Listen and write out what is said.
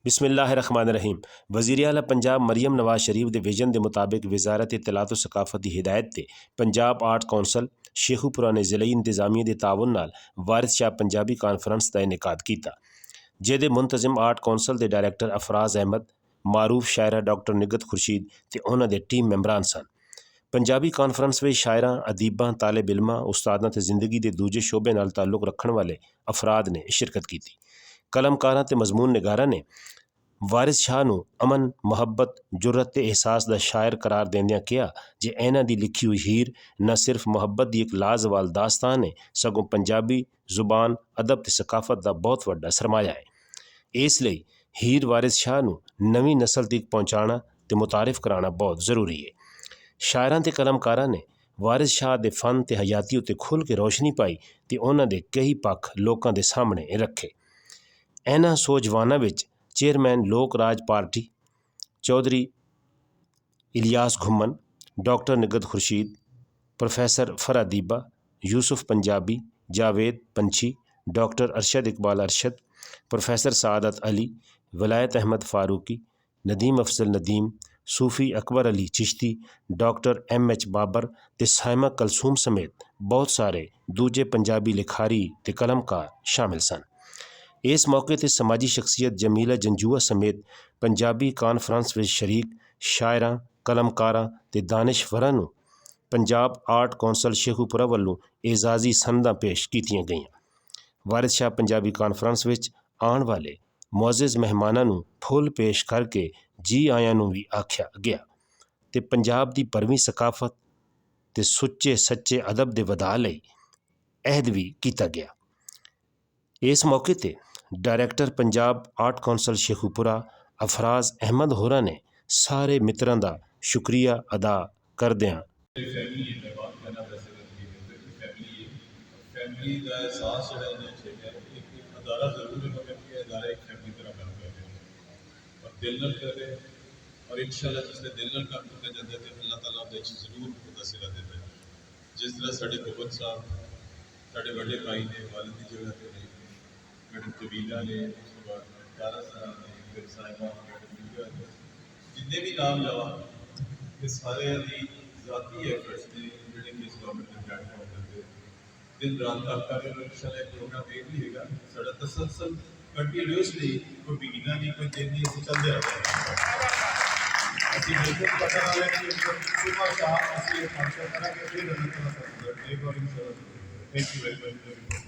बिस्मिल्लाहिर्रहमानिर्रहीम। वज़ीर आला पंजाब मरीम नवाज शरीफ के विजन के मुताबिक वज़ारत इत्तलात व सकाफत की हिदायत से पंजाब आर्ट कौंसल शेखुपुरा ने ज़िलई इंतजामिया के ताउन नाल वारिस शाह पंजाबी कानफ्रेंस का इनेकाद किया, जिहदे मुंतज़िम आर्ट कौंसल के डायरैक्टर अफराज अहमद, मारूफ शायरा डॉक्टर निगत खुर्शीद ते उन्हां दे टीम मैंबरान सन। पंजाबी कानफ्रेंस में शायरां, अदीबां, तालिब इल्मां, उस्तादां ते जिंदगी के दूजे शोबे नाल ताल्लुक रखने वाले अफराद ने शिरकत की। कलमकारां ते मजमून निगारां ने वारिस शाह नूं अमन, मुहब्बत, जुर्रत ते एहसास का शायर करार देंदियां कहा जे इन्हां दी लिखी हुई हीर न सिर्फ मुहब्बत की एक लाजवाल दास्तान है, सगों पंजाबी जुबान, अदब ते सकाफत का बहुत वड्डा सरमाया है। इसलिए हीर वारिस शाह नूं नवीं नस्ल तक पहुँचाना ते मुतारिफ कराना बहुत जरूरी है। शायरां ते कलमकारां ने वारिस शाह के फन ते हयाती उत्ते खुल के रोशनी पाई ते उन्हां दे कई पक्ष लोकां दे सामने रखे। इन्हां सोजवानां विच चेयरमैन लोक राज party Chaudhary Ilyas Ghumman, doctor निगत Khurshid, professor फर अदीबा, यूसुफ पंजाबी, जावेद पंछी, डॉक्टर अरशद इकबाल अरशद, प्रोफैसर सादत अली, वलायत अहमद फारूकी, नदीम अफजल नदीम, सूफ़ी अकबर अली चिश्ती, डॉक्टर MH बाबर ते साइमा कलसूम समेत बहुत सारे दूजे पंजाबी लिखारी ते कलमकार शामिल सन। इस मौके ते समाजी शख्सियत जमीला जंजुआ समेत पंजाबी कानफ्रेंस में शरीक शायरां, कलमकारां ते दानिशवरां नूं पंजाब आर्ट कौंसल शेखुपुरा वालों एजाजी सनदां पेश कीतियां गईयां। वारिस शाह पंजाबी कानफ्रेंस विच आने वाले मुअज़्ज़िज़ मेहमानां नूं फुल पेश करके जी आयां नूं भी आख्या गया ते पंजाब की भरवीं सकाफत ते सुच्चे सच्चे अदब के वधा लई अहद भी किया गया। इस मौके ते director Punjab art council Sheikhupura Afraz Ahmad होरां ने सारे मित्रां दा शुक्रिया अदा करदिआं फैमिली का एहसास जो है एक अदारा जरूर है, मगर ये अदारा एक फैमिली तरह काम कर रहे हैं और दिल न कर रहे हैं। और इंशाल्लाह जिसने दिल न काम किया जाता है तो अल्लाह ताला उहदे जरूर मुतासिरा देता है। जिस तरह साढ़े भगत साहब साढ़े बड़े भाई ने वालिद की जगह पर नहीं, मैडम जमीला ने, उसके बाद तारा सरा ने, फिर साहिबा, मैडम मीरा ने, जितने भी नाम लवा ये सारे दी जाती एफर्ट्स ने जिहड़े कि इस गवर्नमेंट के प्लेटफॉर्म करते दिन रात काम कर रहे हैं। इंशाल्लाह एक प्रोग्राम एक भी होगा साढ़ा तसलसल कंटिन्यूसली कोई महीना नहीं कोई दिन नहीं असीं चलते रहते असं बिल्कुल पता ना लगे कि सुबह शाम असं ये फंक्शन करा फिर अल्लाह ताला सब देगा और इंशाल्लाह। Thank you very much.